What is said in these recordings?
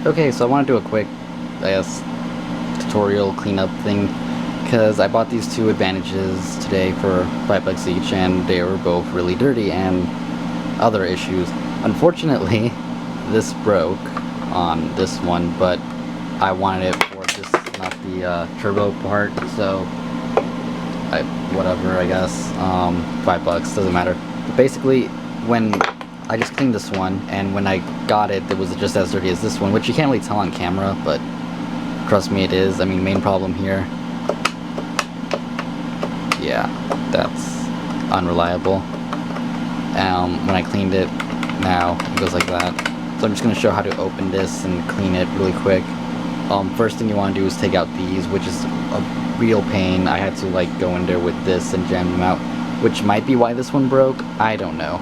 Okay, so I want to do a quick, I guess, tutorial cleanup thing, because I bought these two advantages today for $5 each, and they were both really dirty and other issues. Unfortunately, this broke on this one, but I wanted it for just not the turbo part, so whatever, I guess. $5 doesn't matter. But basically, when I just cleaned this one, and when I got it, it was just as dirty as this one, which you can't really tell on camera, but trust me, it is. I mean, main problem here. Yeah, that's unreliable. When I cleaned it, now it goes like that. So I'm just going to show how to open this and clean it really quick. First thing you want to do is take out these, which is a real pain. I had to like go in there with this and jam them out, which might be why this one broke. I don't know.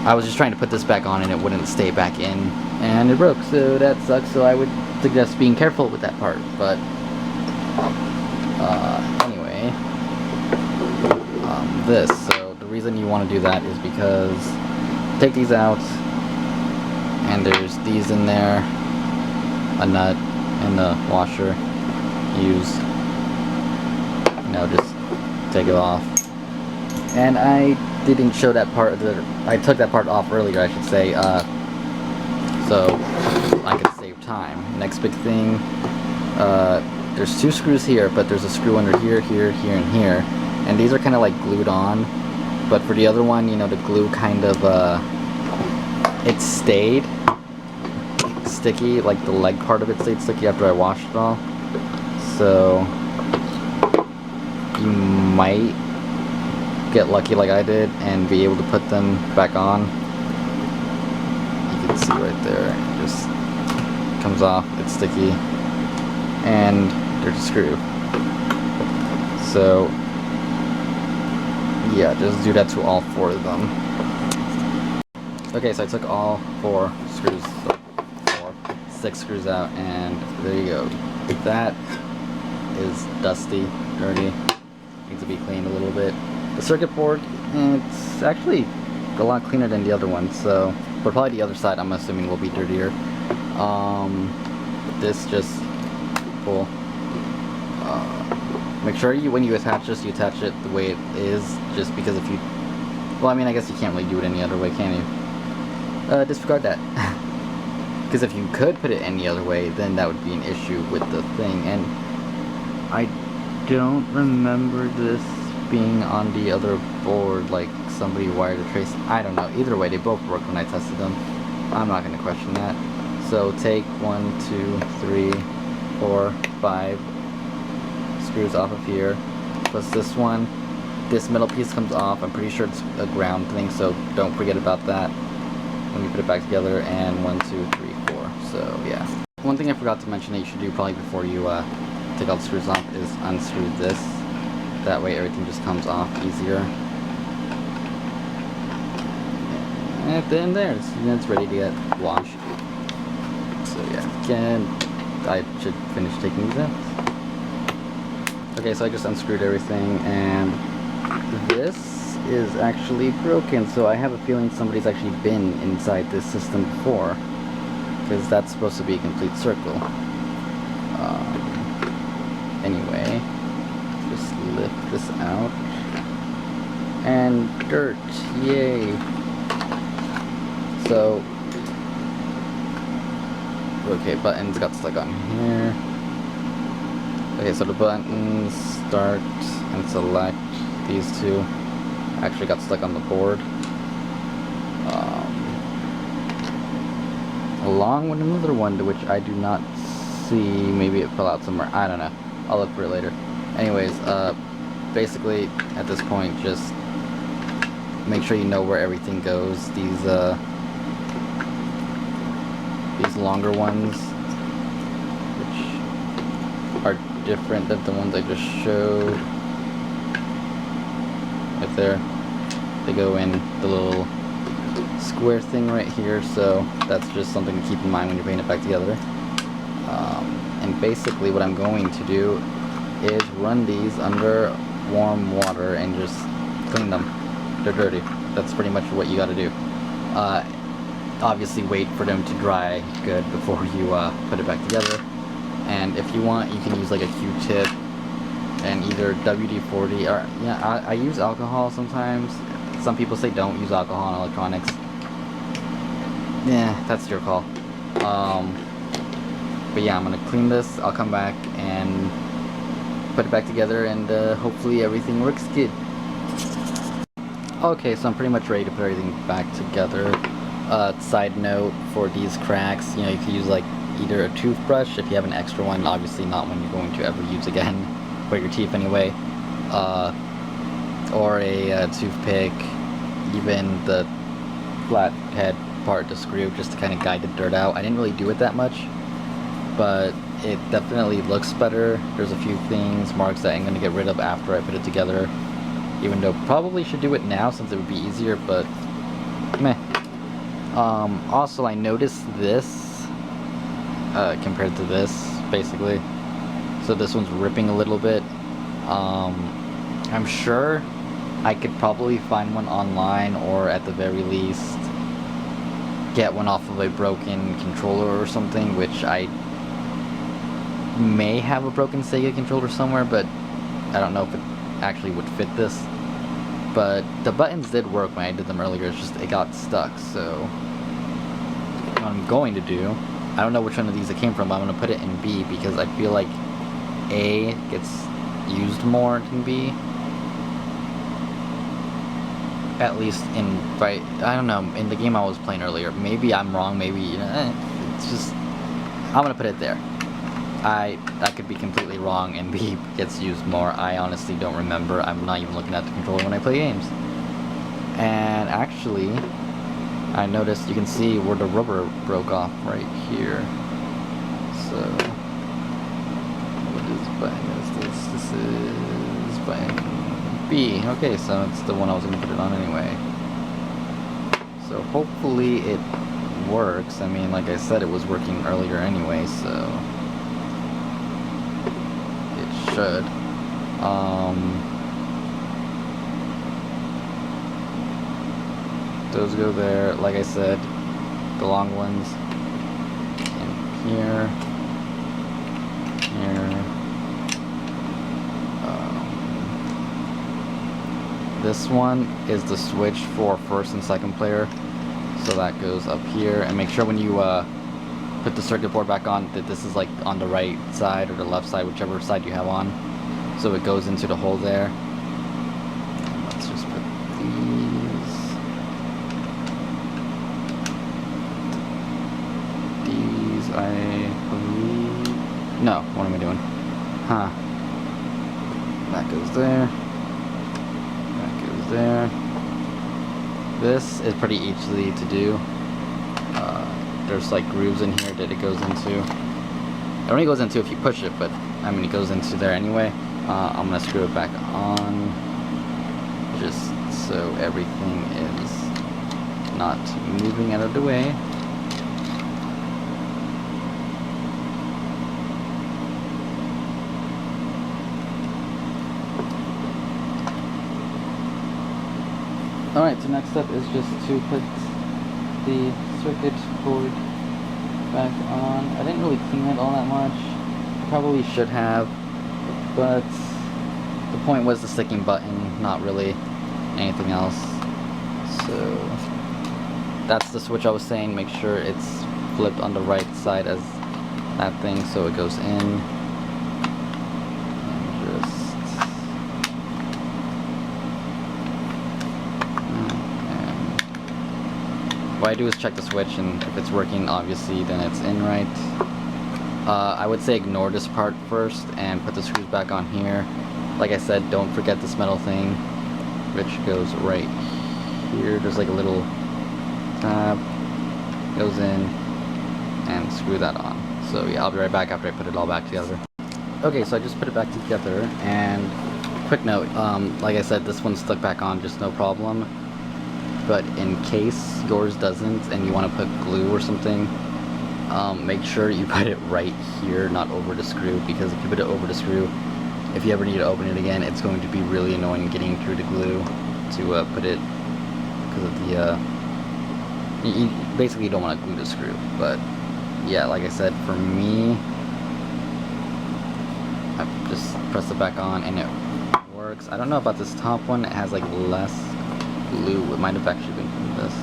I was just trying to put this back on and it wouldn't stay back in, and it broke, so that sucks. So I would suggest being careful with that part, but anyway, this. So the reason you want to do that is because take these out, and there's these in there, a nut, and the washer. Use, just take it off. And I didn't show that part. I took that part off earlier, I should say, so I could save time. Next big thing, there's two screws here, but there's a screw under here, here, here, and here, and these are kind of like glued on. But for the other one, the glue kind of it stayed sticky, like the leg part of it stayed sticky after I washed it all. So you might get lucky like I did and be able to put them back on. You can see right there, it just comes off, it's sticky, and there's a screw. So yeah, just do that to all four of them. Okay, so I took all four screws, so 6 screws out, and there you go. That is dusty, dirty, needs to be cleaned a little bit. The circuit board, it's actually a lot cleaner than the other one, so, but probably the other side I'm assuming will be dirtier. This just pull. Make sure when you attach this, you attach it the way it is, just because if you, well, I mean, I guess you can't really do it any other way, can you? Disregard that. Because if you could put it any other way, then that would be an issue with the thing, and I don't remember this being on the other board, like somebody wired a trace. I don't know. Either way, they both worked when I tested them. I'm not going to question that. So take 1, 2, 3, 4, 5 screws off of here, plus this one. This middle piece comes off. I'm pretty sure it's a ground thing, so don't forget about that when you put it back together. And 1, 2, 3, 4. So yeah. One thing I forgot to mention that you should do probably before you take all the screws off is unscrew this. That way everything just comes off easier. And then there, it's ready to get washed. So yeah, again, I should finish taking these out. Okay, so I just unscrewed everything, and this is actually broken, so I have a feeling somebody's actually been inside this system before, because that's supposed to be a complete circle. Anyway, just lift this out, and dirt, yay. So, okay, buttons got stuck on here. Okay, so the buttons start and select. These two actually got stuck on the board, along with another one which I do not see. Maybe it fell out somewhere, I don't know, I'll look for it later. Anyways, basically at this point, just make sure you know where everything goes. These longer ones, which are different than the ones I just showed. Right there, they go in the little square thing right here, so that's just something to keep in mind when you're putting it back together. And basically what I'm going to do is run these under warm water and just clean them. They're dirty. That's pretty much what you got to do. obviously wait for them to dry good before you put it back together. And if you want, you can use like a Q-tip and either WD-40 or yeah, I use alcohol sometimes. Some people say don't use alcohol in electronics. Yeah, that's your call. But yeah, I'm gonna clean this. I'll come back and put it back together, and hopefully everything works good. Okay, so I'm pretty much ready to put everything back together. Side note for these cracks, you know, you could use like either a toothbrush if you have an extra one, obviously not one you're going to ever use again for your teeth anyway, or a toothpick, even the flat head part to screw, just to kind of guide the dirt out. I didn't really do it that much, but it definitely looks better. There's a few things, marks that I'm going to get rid of after I put it together, even though probably should do it now since it would be easier, but meh. Also, I noticed this compared to this, basically. So this one's ripping a little bit. I'm sure I could probably find one online, or at the very least get one off of a broken controller or something, which I may have a broken Sega controller somewhere, but I don't know if it actually would fit this. But the buttons did work when I did them earlier, it's just it got stuck. So what I'm going to do, I don't know which one of these it came from, but I'm going to put it in B because I feel like A gets used more than B. At least in, I don't know, in the game I was playing earlier. Maybe I'm wrong, maybe, it's just, I'm going to put it there. I could be completely wrong and B gets used more. I honestly don't remember. I'm not even looking at the controller when I play games. And actually, I noticed you can see where the rubber broke off right here. So, what button is this? This is button B. Okay, so it's the one I was going to put it on anyway. So hopefully it works. I mean, like I said, it was working earlier anyway, so should. Those go there, like I said, the long ones, and here, here. This one is the switch for first and second player, so that goes up here. And make sure when you put the circuit board back on that this is like on the right side or the left side, whichever side you have on, so it goes into the hole there. Let's just put these, I believe, no, what am I doing? Huh. That goes there, that goes there. This is pretty easy to do. There's like grooves in here that it goes into. It only goes into if you push it, but I mean it goes into there anyway. I'm gonna screw it back on, just so everything is not moving out of the way. Alright, so next step is just to put the circuit board back on. I didn't really clean it all that much. I probably should have, but the point was the sticking button, not really anything else. So that's the switch I was saying. Make sure it's flipped on the right side as that thing, so it goes in. And just what I do is check the switch, and if it's working, obviously, then it's in right. I would say ignore this part first and put the screws back on here. Like I said, don't forget this metal thing, which goes right here. There's like a little tab, goes in, and screw that on. So yeah, I'll be right back after I put it all back together. Okay, so I just put it back together, and quick note, like I said, this one's stuck back on just no problem. But in case yours doesn't and you want to put glue or something, make sure you put it right here, not over the screw, because if you put it over the screw, if you ever need to open it again, it's going to be really annoying getting through the glue to put it, because of the basically you don't want to glue the screw. But yeah, like I said, for me, I just press it back on and it works. I don't know about this top one. It has like less glue. It might have actually been from this.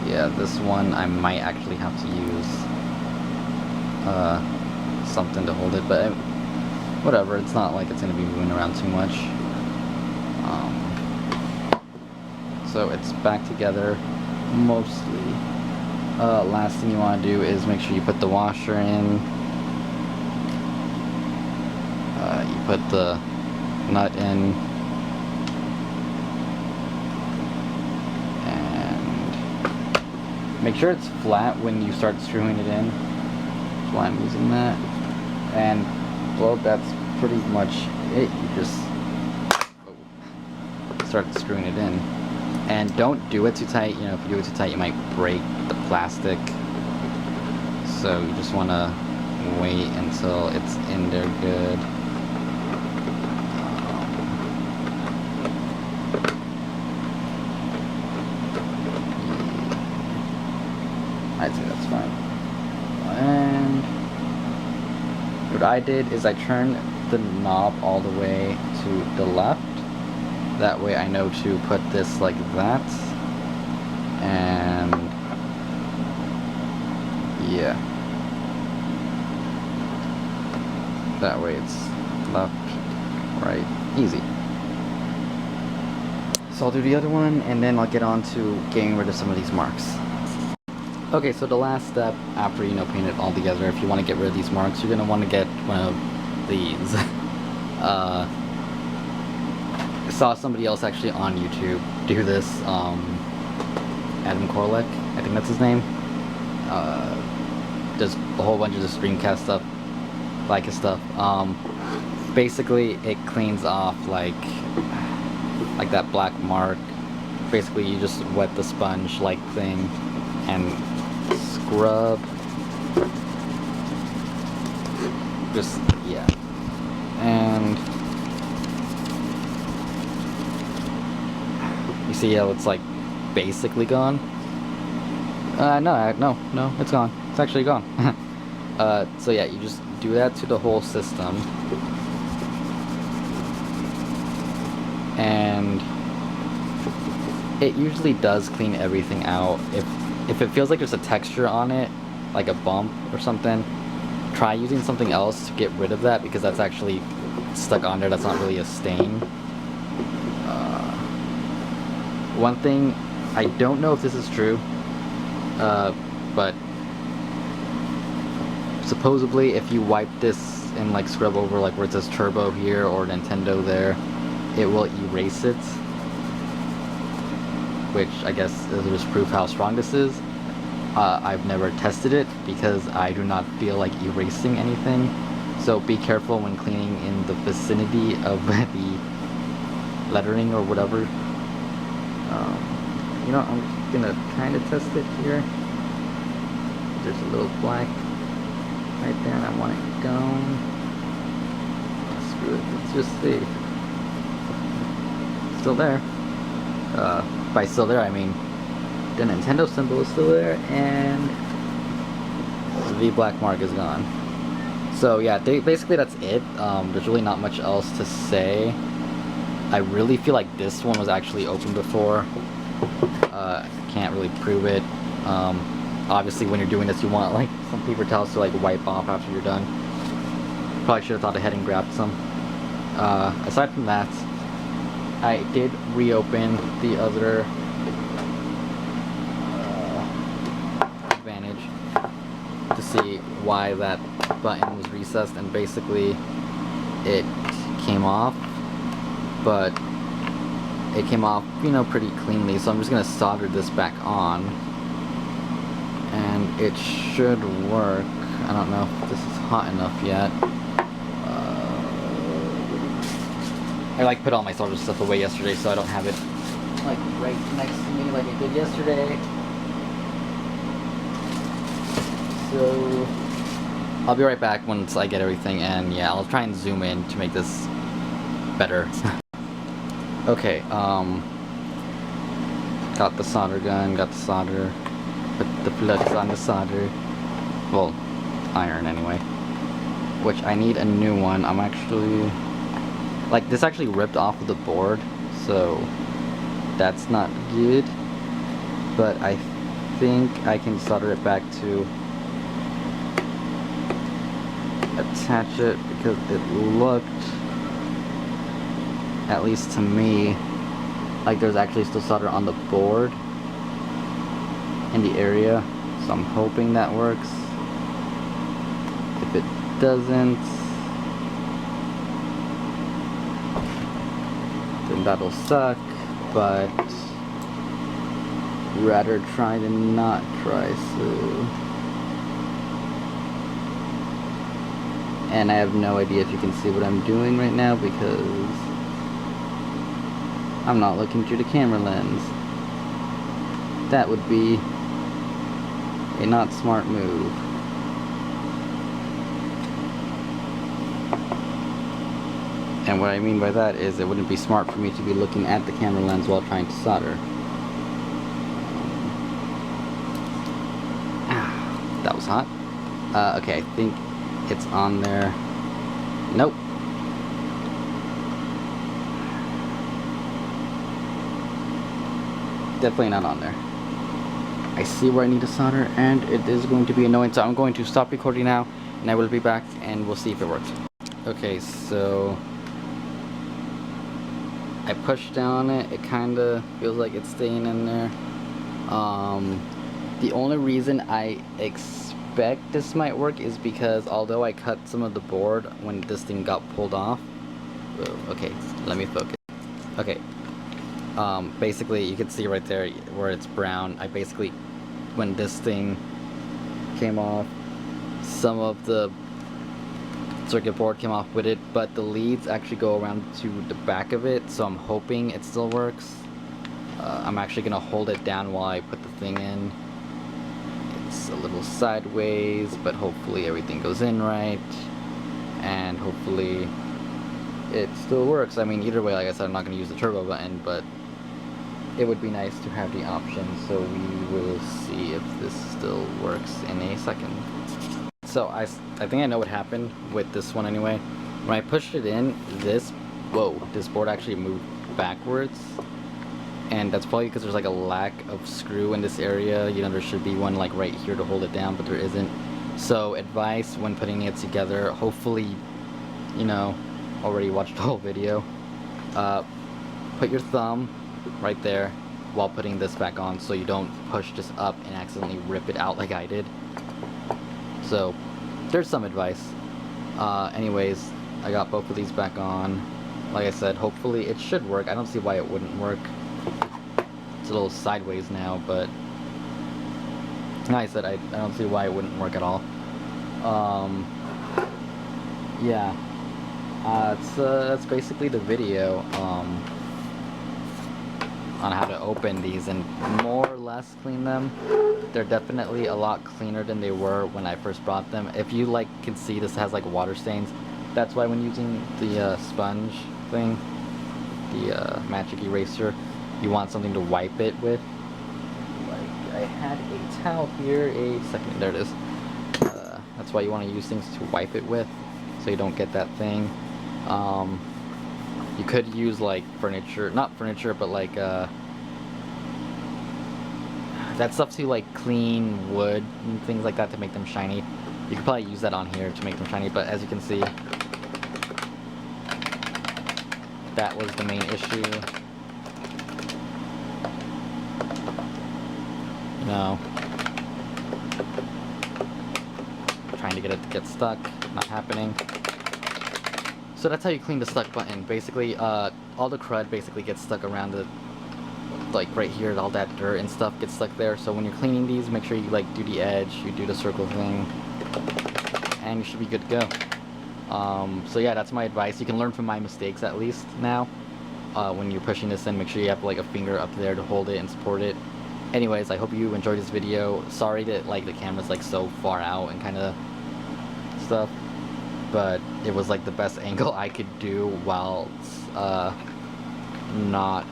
Yeah, this one I might actually have to use something to hold it, but whatever. It's not like it's gonna be moving around too much. So it's back together mostly. Last thing you want to do is make sure you put the washer in. You put the nut in, and make sure it's flat when you start screwing it in. That's why I'm using that. And well, that's pretty much it. You just start screwing it in. And don't do it too tight. You know, if you do it too tight, you might break the plastic. So you just want to wait until it's in there good. I'd say that's fine. And what I did is I turned the knob all the way to the left. That way I know to put this like that. And yeah. That way it's left, right, easy. So I'll do the other one and then I'll get on to getting rid of some of these marks. Okay, so the last step after, you know, paint it all together, if you want to get rid of these marks, you're going to want to get one of these. I saw somebody else actually on YouTube do this, Adam Korlek, I think that's his name. Does a whole bunch of the screencast stuff, like his stuff. Basically, it cleans off like that black mark. Basically, you just wet the sponge-like thing and scrub. Just, yeah. And you see how it's like basically gone? No, it's gone. It's actually gone. So yeah, you just do that to the whole system. And it usually does clean everything out. If it feels like there's a texture on it, like a bump or something, try using something else to get rid of that, because that's actually stuck on there. That's not really a stain. One thing, I don't know if this is true, but supposedly if you wipe this and like scrub over like where it says Turbo here or Nintendo there, it will erase it, which I guess is just proof how strong this is. I've never tested it because I do not feel like erasing anything, so be careful when cleaning in the vicinity of the lettering or whatever. You know, I'm just gonna kind of test it here. There's a little black right there and I want it gone. Screw it, let's just see. Still there. By still there, I mean the Nintendo symbol is still there and the black mark is gone. So yeah, basically that's it. There's really not much else to say. I really feel like this one was actually open before. Can't really prove it. Obviously when you're doing this you want like some paper towels to like wipe off after you're done. Probably should have thought ahead and grabbed some. Aside from that, I did reopen the other Advantage to see why that button was recessed, and basically it came off, but it came off, you know, pretty cleanly. So I'm just gonna solder this back on and it should work. I don't know if this is hot enough yet. I like put all my solder stuff away yesterday so I don't have it like right next to me like I did yesterday. So I'll be right back once I get everything, and yeah, I'll try and zoom in to make this better. Okay, Got the solder gun, got the solder, put the plugs on the solder. Well, iron anyway. Which I need a new one. I'm actually, like, this actually ripped off of the board, so that's not good. But I think I can solder it back to attach it, because it looked, at least to me, like there's actually still solder on the board in the area, so I'm hoping that works. If it doesn't, then that'll suck, but rather try than not try, so. And I have no idea if you can see what I'm doing right now, because I'm not looking through the camera lens. That would be a not smart move. And what I mean by that is it wouldn't be smart for me to be looking at the camera lens while trying to solder. That was hot. Okay, I think it's on there. Nope. Definitely not on there. I see where I need to solder, and it is going to be annoying, so I'm going to stop recording now, and I will be back, and we'll see if it works. Okay, so I pushed down it. It kind of feels like it's staying in there. The only reason I expect this might work is because although I cut some of the board when this thing got pulled off. Okay, let me focus. Okay. Basically, you can see right there where it's brown. I basically, when this thing came off, some of the circuit board came off with it, but the leads actually go around to the back of it, so I'm hoping it still works. I'm actually gonna hold it down while I put the thing in. It's a little sideways, but hopefully everything goes in right, and hopefully it still works. I mean, either way, like I said, I'm not gonna use the turbo button, but it would be nice to have the option, so we will see if this still works in a second. So I think I know what happened with this one anyway. When I pushed it in, this board actually moved backwards, and that's probably because there's like a lack of screw in this area. You know, there should be one like right here to hold it down, but there isn't. So advice when putting it together, hopefully, you know, already watched the whole video. Put your thumb right there while putting this back on, so you don't push this up and accidentally rip it out like I did. So there's some advice. Anyways, I got both of these back on. Like I said, hopefully it should work. I don't see why it wouldn't work. It's a little sideways now, but like I said, I don't see why it wouldn't work at all. Yeah. That's basically the video on how to open these and more or less clean them. They're definitely a lot cleaner than they were when I first brought them. If you can see, this has like water stains. That's why when using the sponge thing, the magic eraser, you want something to wipe it with. Like I had a towel here, there it is. That's why you want to use things to wipe it with, so you don't get that thing. You could use like furniture, not furniture, but like that stuff to like clean wood and things like that to make them shiny. You could probably use that on here to make them shiny, but as you can see, that was the main issue. You know, trying to get it to get stuck, not happening. So that's how you clean the stuck button. Basically, all the crud basically gets stuck around the, like right here, all that dirt and stuff gets stuck there. So when you're cleaning these, make sure you like do the edge, you do the circle thing, and you should be good to go. So yeah, that's my advice. You can learn from my mistakes at least now. When you're pushing this in, make sure you have like a finger up there to hold it and support it. Anyways, I hope you enjoyed this video. Sorry that like the camera's like so far out and kind of stuff, but it was like the best angle I could do while not,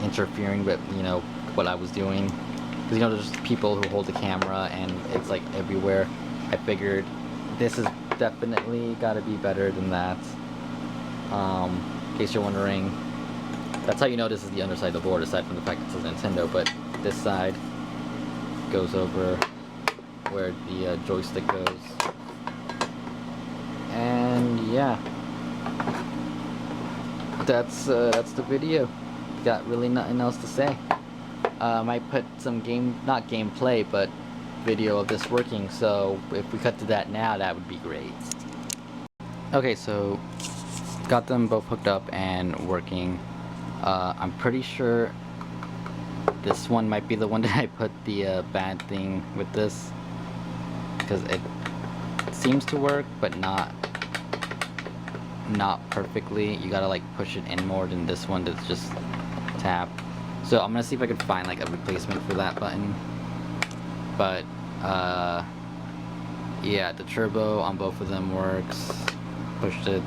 interfering with, you know, what I was doing. Because, you know, there's people who hold the camera and it's like everywhere. I figured this is definitely got to be better than that. In case you're wondering, that's how you know this is the underside of the board, aside from the fact that it's a Nintendo. But this side goes over where the joystick goes. And yeah, that's the video. Got really nothing else to say. Might put some not gameplay, but video of this working. So if we cut to that now, that would be great. Okay, so got them both hooked up and working. I'm pretty sure this one might be the one that I put the bad thing with this, because it seems to work, but not perfectly. You gotta like push it in more than this one that's just tap. So I'm gonna see if I can find like a replacement for that button. But yeah, the turbo on both of them works. Pushed it,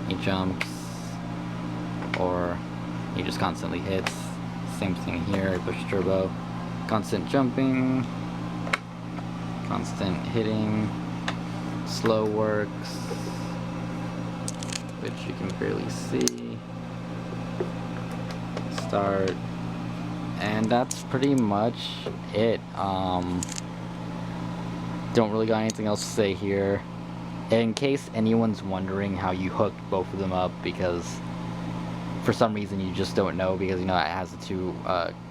he jumps, or he just constantly hits. Same thing here, push turbo, constant jumping, constant hitting, slow works, which you can barely see, start, and that's pretty much it. Don't really got anything else to say here. In case anyone's wondering how you hook both of them up, because for some reason you just don't know, because you know it has the two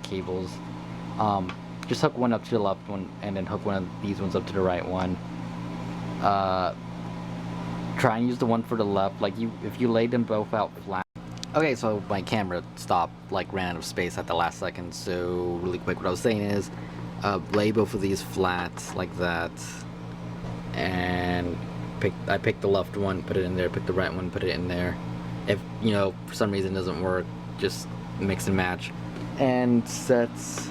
cables. Just hook one up to the left one and then hook one of these ones up to the right one. Try and use the one for the left, like if you lay them both out flat. Okay, so my camera stopped, like ran out of space at the last second, so really quick what I was saying is lay both of these flat like that, and I picked the left one, put it in there, pick the right one, put it in there. If, you know, for some reason it doesn't work, just mix and match. And sets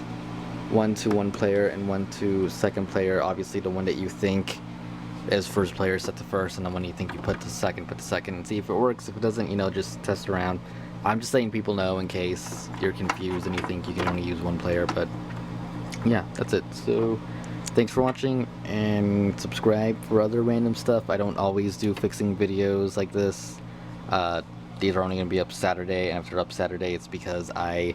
one to one player and one to second player. Obviously the one that you think is first player, set to first, and the one you think you put to second, and see if it works. If it doesn't, you know, just test around. I'm just letting people know in case you're confused and you think you can only use one player, but yeah, that's it. So thanks for watching, and subscribe for other random stuff. I don't always do fixing videos like this. These are only going to be up Saturday, and if they're up Saturday, it's because I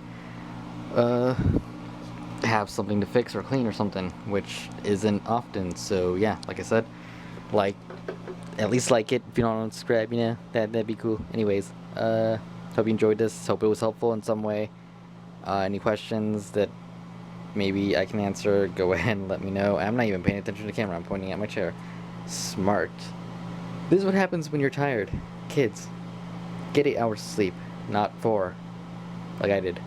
have something to fix or clean or something, which isn't often. So yeah, like I said, at least like it. If you don't subscribe, you know, that'd be cool. Anyways, hope you enjoyed this. Hope it was helpful in some way. Any questions that maybe I can answer, go ahead and let me know. I'm not even paying attention to the camera, I'm pointing at my chair. Smart. This is what happens when you're tired. Kids, get 8 hours of sleep, not 4, like I did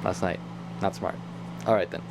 last night. Not smart. Alright then.